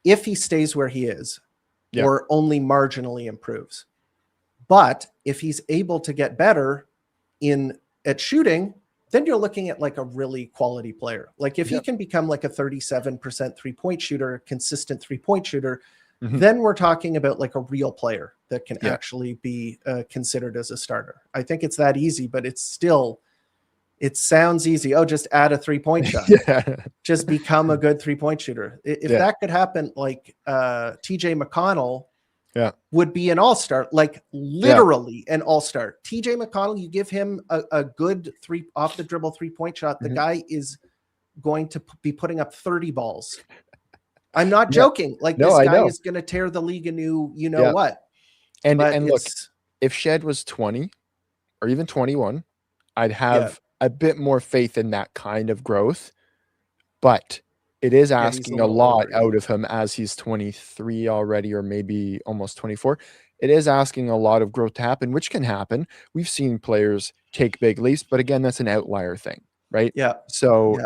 if he stays where he is or only marginally improves. But if he's able to get better at shooting, then you're looking at like a really quality player. Like if he can become like a 37% 3-point shooter, a consistent 3-point shooter, then we're talking about like a real player that can actually be considered as a starter. I think it's that easy, but it sounds easy. Oh, just add a 3-point shot. Just become a good 3-point shooter. If that could happen, like TJ McConnell would be an all-star, like literally an all-star. TJ McConnell, you give him a good off the dribble 3-point shot, the guy is going to be putting up 30 balls. I'm not joking. Like this guy is going to tear the league a new, what? And look, if Shed was 20 or even 21, I'd have a bit more faith in that kind of growth, but it is asking a lot out of him as he's 23 already, or maybe almost 24. It is asking a lot of growth to happen, which can happen. We've seen players take big leaps, but again, that's an outlier thing, right? Yeah. So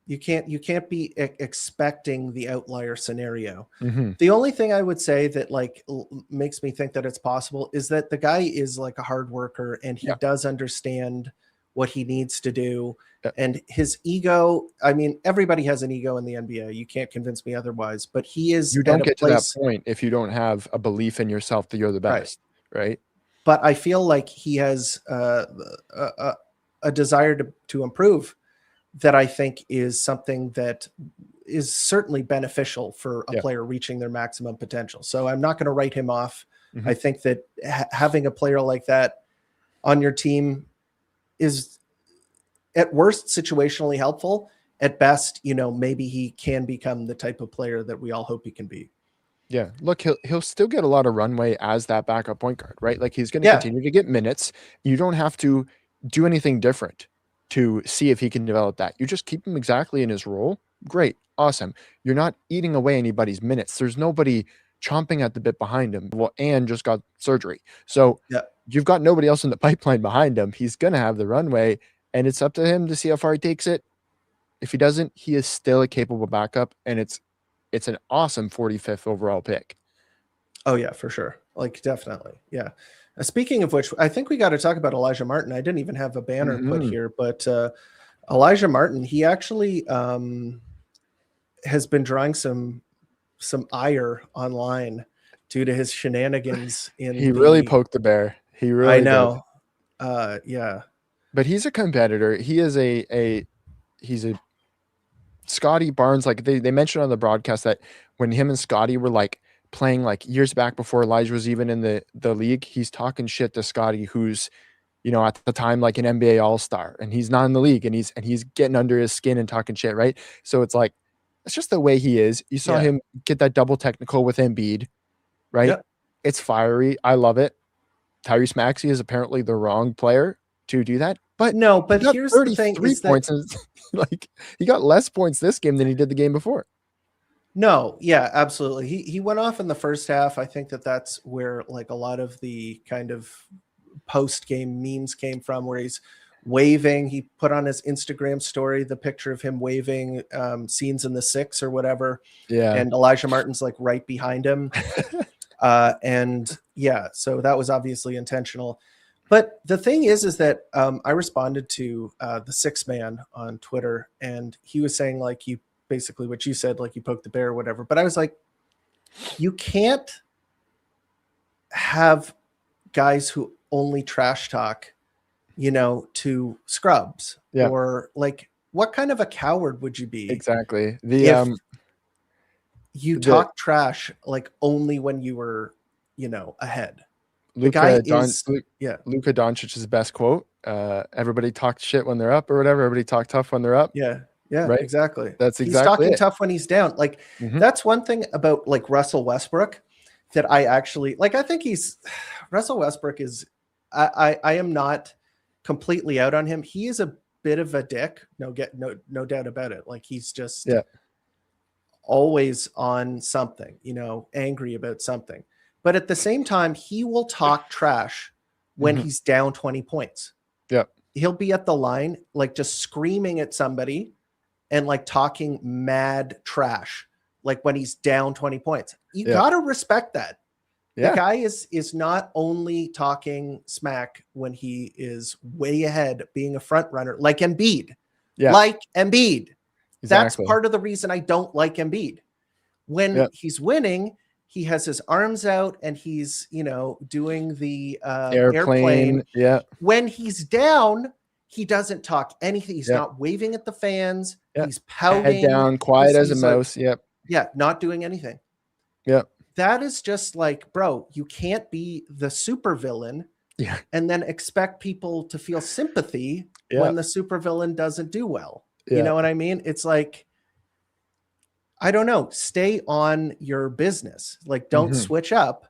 you can't be expecting the outlier scenario. The only thing I would say that like makes me think that it's possible is that the guy is like a hard worker and he does understand what he needs to do. And his ego, I mean, everybody has an ego in the NBA. You can't convince me otherwise, but he is. You don't get to that point if you don't have a belief in yourself that you're the best, right? But I feel like he has a desire to improve that I think is something that is certainly beneficial for a player reaching their maximum potential. So I'm not going to write him off. I think that having a player like that on your team is at worst situationally helpful. At best, maybe he can become the type of player that we all hope he can be. Yeah. Look, he'll still get a lot of runway as that backup point guard, right? Like he's going to continue to get minutes. You don't have to do anything different to see if he can develop that. You just keep him exactly in his role. Great. Awesome. You're not eating away anybody's minutes. There's nobody chomping at the bit behind him. Well, and just got surgery. So you've got nobody else in the pipeline behind him. He's going to have the runway, and it's up to him to see how far he takes it. If he doesn't, he is still a capable backup, and it's an awesome 45th overall pick. Oh yeah, for sure. Like definitely. Yeah. Speaking of which, I think we got to talk about Elijah Martin. I didn't even have a banner put here, but Elijah Martin, he actually has been drawing some ire online due to his shenanigans. He really poked the bear. He really I know. Yeah. But he's a competitor. He is he's a Scotty Barnes. Like they mentioned on the broadcast that when him and Scotty were like playing like years back before Elijah was even in the league, he's talking shit to Scotty, who's, at the time like an NBA all-star, and he's not in the league, and he's getting under his skin and talking shit, right? So it's like, it's just the way he is. You saw him get that double technical with Embiid, right? Yep. It's fiery. I love it. Tyrese Maxey is apparently the wrong player to do that. But no, but here's the thing: is points, and like he got less points this game than he did the game before. No, yeah, absolutely. He went off in the first half. I think that's where like a lot of the kind of post game memes came from, where he's waving. He put on his Instagram story the picture of him waving, scenes in the six or whatever. Yeah, and Elijah Martin's like right behind him. And yeah, so that was obviously intentional. But the thing is that I responded to the six man on Twitter, and he was saying like you basically what you said, like you poked the bear or whatever. But I was like, you can't have guys who only trash talk, to scrubs. Yeah. Or like, what kind of a coward would you be? Exactly. If you talk trash like only when you were, ahead. Luka Doncic's best quote. Everybody talk shit when they're up or whatever. Everybody talk tough when they're up. Yeah. Yeah, right? Exactly. That's exactly he's talking it. tough when he's down. Like that's one thing about like Russell Westbrook that I actually like. I think Russell Westbrook is, I am not completely out on him. He is a bit of a dick. No doubt about it. Like he's just always on something, angry about something. But at the same time, he will talk trash when he's down 20 points. Yeah. He'll be at the line, like just screaming at somebody and like talking mad trash, like when he's down 20 points. You got to respect that. Yeah. The guy is not only talking smack when he is way ahead, being a front runner, like Embiid. Yeah. Like Embiid. Exactly. That's part of the reason I don't like Embiid. When he's winning, he has his arms out and he's, doing the airplane. Yeah. When he's down, he doesn't talk anything. He's not waving at the fans. He's pouting. Head down, quiet as a mouse. Like, not doing anything. Yep. That is just like, bro, you can't be the supervillain and then expect people to feel sympathy when the supervillain doesn't do well. Yeah. You know what I mean? It's like, I don't know, stay on your business. Like, don't switch up.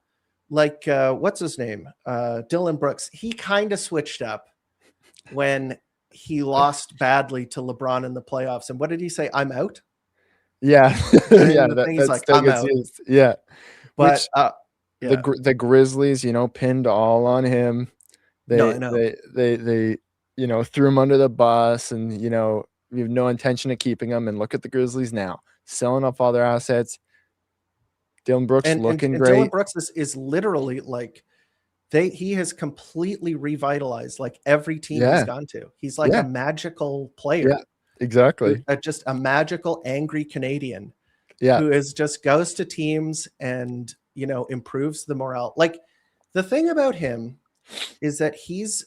Like, what's his name? Dylan Brooks. He kind of switched up when he lost badly to LeBron in the playoffs. And what did he say? I'm out. Yeah. He's like, I'm out. Yeah. But the Grizzlies, pinned all on him. They threw him under the bus, and we have no intention of keeping him. And look at the Grizzlies now, selling off all their assets. Dylan Brooks looking great. Dylan Brooks is literally like he has completely revitalized like every team he's gone to. He's like a magical player. Yeah, exactly. Just a magical angry Canadian. Yeah. Who just goes to teams and, improves the morale. Like the thing about him is that he's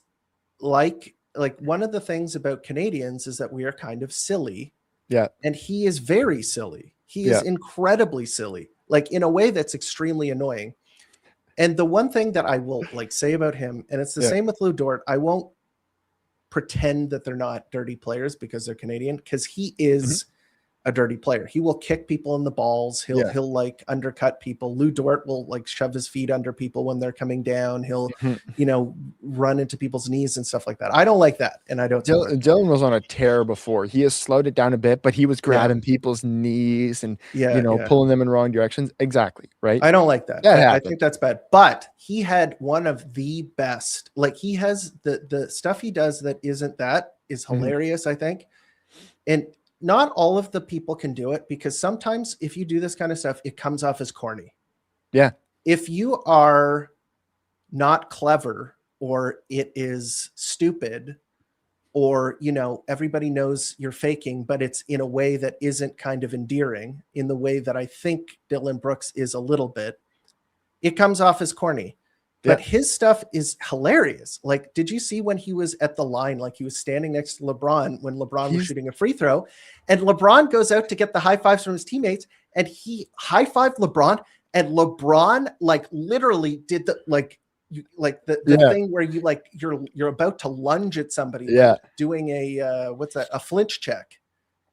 like one of the things about Canadians is that we are kind of silly. Yeah. And he is very silly. He is incredibly silly, like in a way that's extremely annoying. And the one thing that I will like say about him, and it's the same with Lou Dort, I won't pretend that they're not dirty players because they're Canadian, because he is a dirty player. He will kick people in the balls. He'll like undercut people. Lou Dort will like shove his feet under people when they're coming down. He'll, run into people's knees and stuff like that. I don't like that. And I don't. Dylan was on a tear before. He has slowed it down a bit, but he was grabbing people's knees and, pulling them in wrong directions. Exactly. Right. I don't like that. I think that's bad, but he had one of the best, like he has the stuff he does that is hilarious. I think. And not all of the people can do it, because sometimes if you do this kind of stuff, it comes off as corny. Yeah. If you are not clever, or it is stupid, or, everybody knows you're faking, but it's in a way that isn't kind of endearing, in the way that I think Dylan Brooks is a little bit, it comes off as corny. But his stuff is hilarious. Like, did you see when he was at the line, like he was standing next to LeBron when LeBron was shooting a free throw, and LeBron goes out to get the high fives from his teammates, and he high-fived LeBron, and LeBron like literally did the the thing where you like you're about to lunge at somebody, like doing a a flinch check.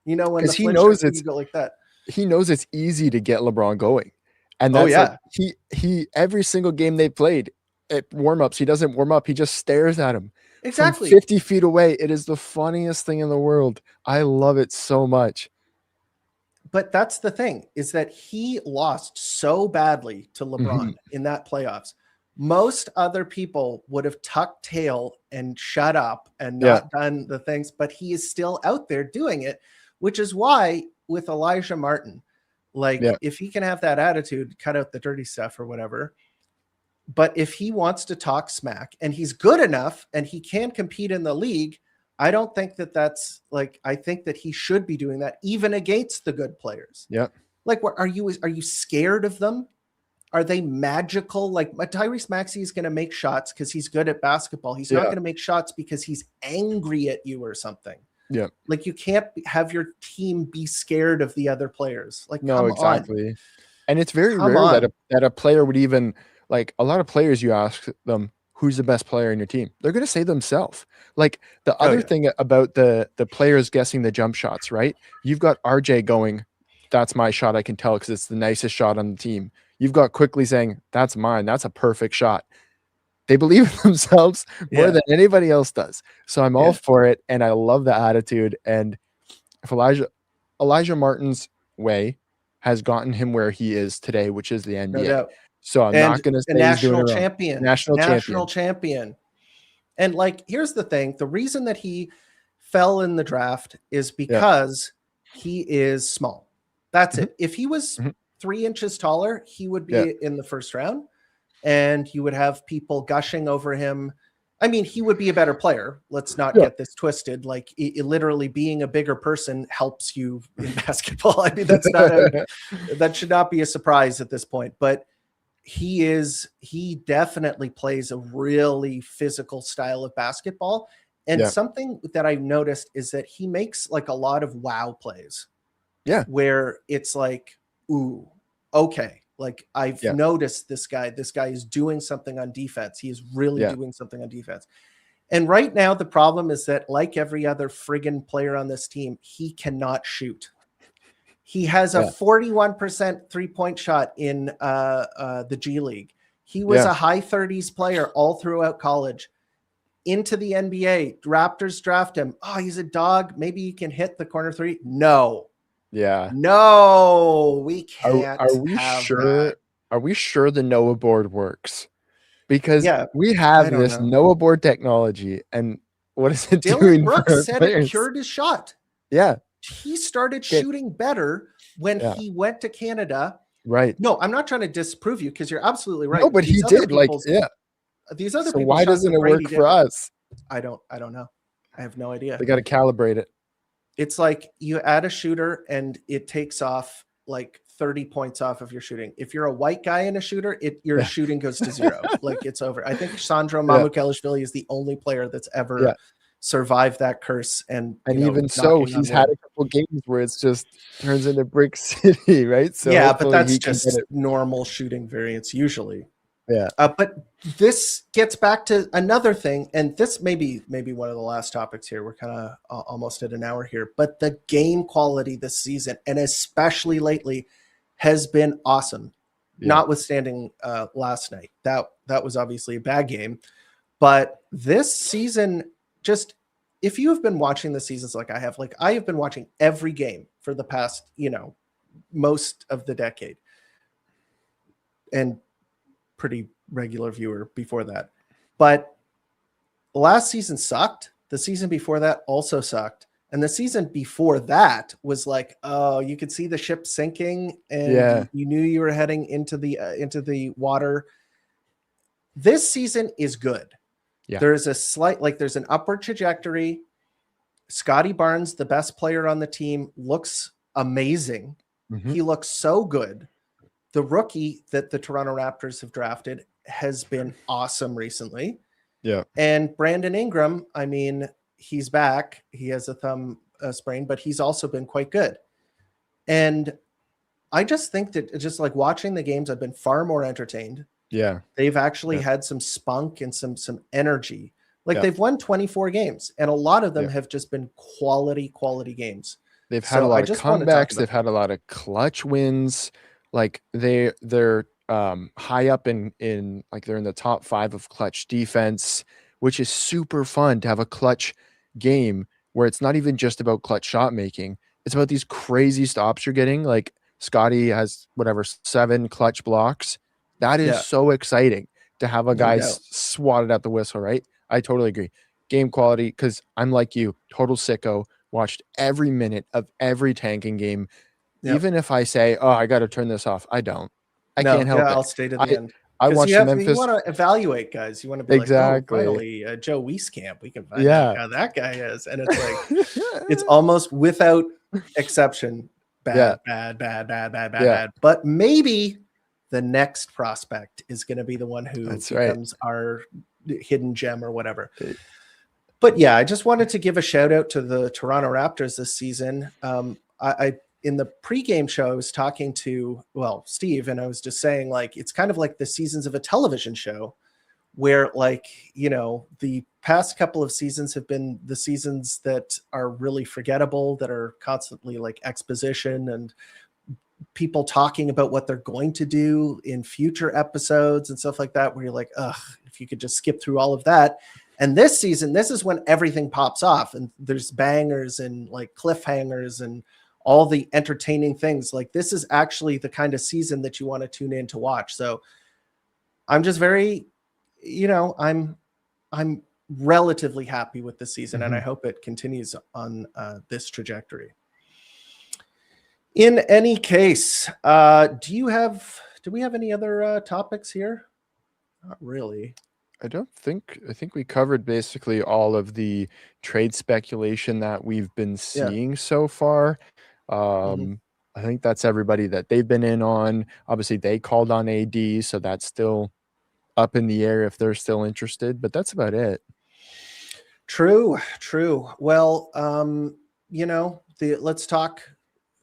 When he knows it's, you go like that. He knows it's easy to get LeBron going. And that's like he every single game they played at warm-ups, he doesn't warm up, he just stares at him. Exactly. From 50 feet away. It is the funniest thing in the world. I love it so much. But that's the thing, is that he lost so badly to LeBron in that playoffs. Most other people would have tucked tail and shut up and not done the things, but he is still out there doing it, which is why with Elijah Martin, like if he can have that attitude, cut out the dirty stuff or whatever. But if he wants to talk smack and he's good enough and he can compete in the league, I don't think that that's like, I think that he should be doing that even against the good players. Yeah. Like, what are you scared of them? Are they magical? Like Tyrese Maxey is going to make shots because he's good at basketball. He's not going to make shots because he's angry at you or something. Yeah. Like you can't have your team be scared of the other players. Like, no, come exactly. on. And it's very rare that a player would even, like, a lot of players, you ask them, who's the best player in your team? They're going to say themselves. Like the other thing about the players guessing the jump shots, right? You've got RJ going, that's my shot. I can tell because it's the nicest shot on the team. You've got Quickley saying, that's mine. That's a perfect shot. They believe in themselves more than anybody else does. So I'm all for it. And I love the attitude. And if Elijah Martin's way has gotten him where he is today, which is the NBA. No doubt. So I'm not going to say national champion. National champion. And like, here's the thing. The reason that he fell in the draft is because he is small. That's it. If he was 3 inches taller, he would be in the first round and you would have people gushing over him. I mean, he would be a better player. Let's not get this twisted. Like literally being a bigger person helps you in basketball. I mean, that's not that should not be a surprise at this point, but he definitely plays a really physical style of basketball. And something that I noticed is that he makes like a lot of wow plays. Yeah. Where it's like, ooh, okay. Like I've noticed this guy is doing something on defense. He is really doing something on defense. And right now the problem is that like every other friggin' player on this team, he cannot shoot. He has a 41% 3-point shot in the G League. He was a high 30s player all throughout college. Into the NBA, Raptors draft him. Oh, he's a dog. Maybe he can hit the corner three. No. Yeah. No, we can't. Are we sure? That. Are we sure the Noah board works? Because we have this Noah board technology, and what is it doing? Brooks said it cured his shot. Yeah. He started shooting better when he went to Canada. Right. No, I'm not trying to disprove you because you're absolutely right. No, but he did. Like, these other so people. Why doesn't it work for us? I don't know. I have no idea. They got to calibrate it. It's like you add a shooter and it takes off like 30 points off of your shooting. If you're a white guy and a shooter, your shooting goes to 0. Like it's over. I think Sandro Mamukelashvili is the only player that's ever survived that curse. And even so, he's had a couple games where it's just turns into Brick City, right? So but that's just normal shooting variance usually. Yeah. But this gets back to another thing, and this may be one of the last topics here. We're kind of almost at an hour here, but the game quality this season, and especially lately, has been awesome. Notwithstanding last night, that was obviously a bad game, but this season, just if you have been watching the seasons like I have been watching every game for the past, most of the decade, and pretty regular viewer before that. But last season sucked. The season before that also sucked. And the season before that was like, oh, you could see the ship sinking and you knew you were heading into the water. This season is good. Yeah. There's there's an upward trajectory. Scotty Barnes, the best player on the team, looks amazing. Mm-hmm. He looks so good. The rookie that the Toronto Raptors have drafted has been awesome recently. Yeah. And Brandon Ingram, I mean, he's back. He has a thumb sprain, but he's also been quite good. And I just think that just like watching the games, I've been far more entertained. Yeah. They've actually had some spunk and some energy. Like they've won 24 games, and a lot of them have just been quality games. They've had a lot of comebacks. They've had a lot of clutch wins. like they're high up in like they're in the top 5 of clutch defense, which is super fun to have a clutch game where it's not even just about clutch shot making. It's about these crazy stops you're getting. Like Scotty has whatever 7 clutch blocks. That is so exciting to have a guy swatted at the whistle, right? I totally agree. Game quality, because I'm like you, total sicko, watched every minute of every tanking game. Even if I say, oh, I got to turn this off, I don't. I can't help it. I'll stay to the end. I watched the Memphis. You want to evaluate guys. You want to be like, oh, finally, Joe Wieskamp. We can find out how that guy is. And it's like, it's almost without exception bad. But maybe the next prospect is going to be the one who becomes our hidden gem or whatever. But yeah, I just wanted to give a shout out to the Toronto Raptors this season. I in the pregame show, I was talking to, Steve, and I was just saying, like, it's kind of like the seasons of a television show where, like, you know, the past couple of seasons have been the seasons that are really forgettable, that are constantly like exposition and people talking about what they're going to do in future episodes and stuff like that, where you're like, ugh, if you could just skip through all of that. And this season, this is when everything pops off and there's bangers and like cliffhangers and all the entertaining things. Like, this is actually the kind of season that you want to tune in to watch. So I'm just very, you know, I'm relatively happy with the season, and I hope it continues on this trajectory. In any case, do we have any other topics here? Not really. I think we covered basically all of the trade speculation that we've been seeing so far. I think that's everybody that they've been in on. Obviously, they called on AD, so that's still up in the air if they're still interested, but that's about it. True. Well, you know, let's talk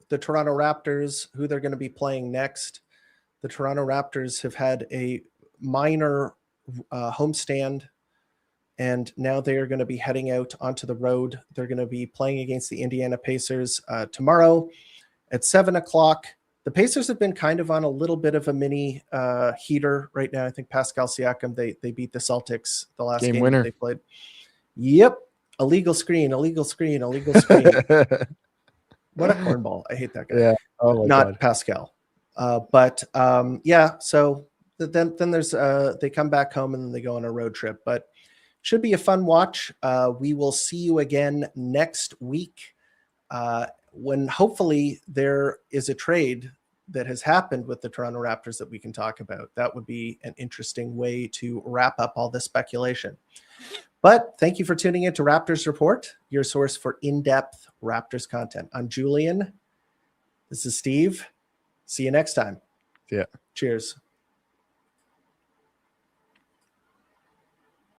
the Toronto Raptors, who they're going to be playing next. The Toronto Raptors have had a minor homestand, and now they are going to be heading out onto the road. They're going to be playing against the Indiana Pacers tomorrow at 7:00. The Pacers have been kind of on a little bit of a mini heater right now. I think Pascal Siakam, they beat the Celtics the last game winner. they played. Yep. Illegal screen. What a cornball. I hate that guy. Yeah. Oh my God. Pascal. But so then there's they come back home and then they go on a road trip, but should be a fun watch. We will see you again next week when hopefully there is a trade that has happened with the Toronto Raptors that we can talk about. That would be an interesting way to wrap up all this speculation. But thank you for tuning in to Raptors Report, your source for in-depth Raptors content. I'm Julian. This is Steve. See you next time. Yeah. Cheers.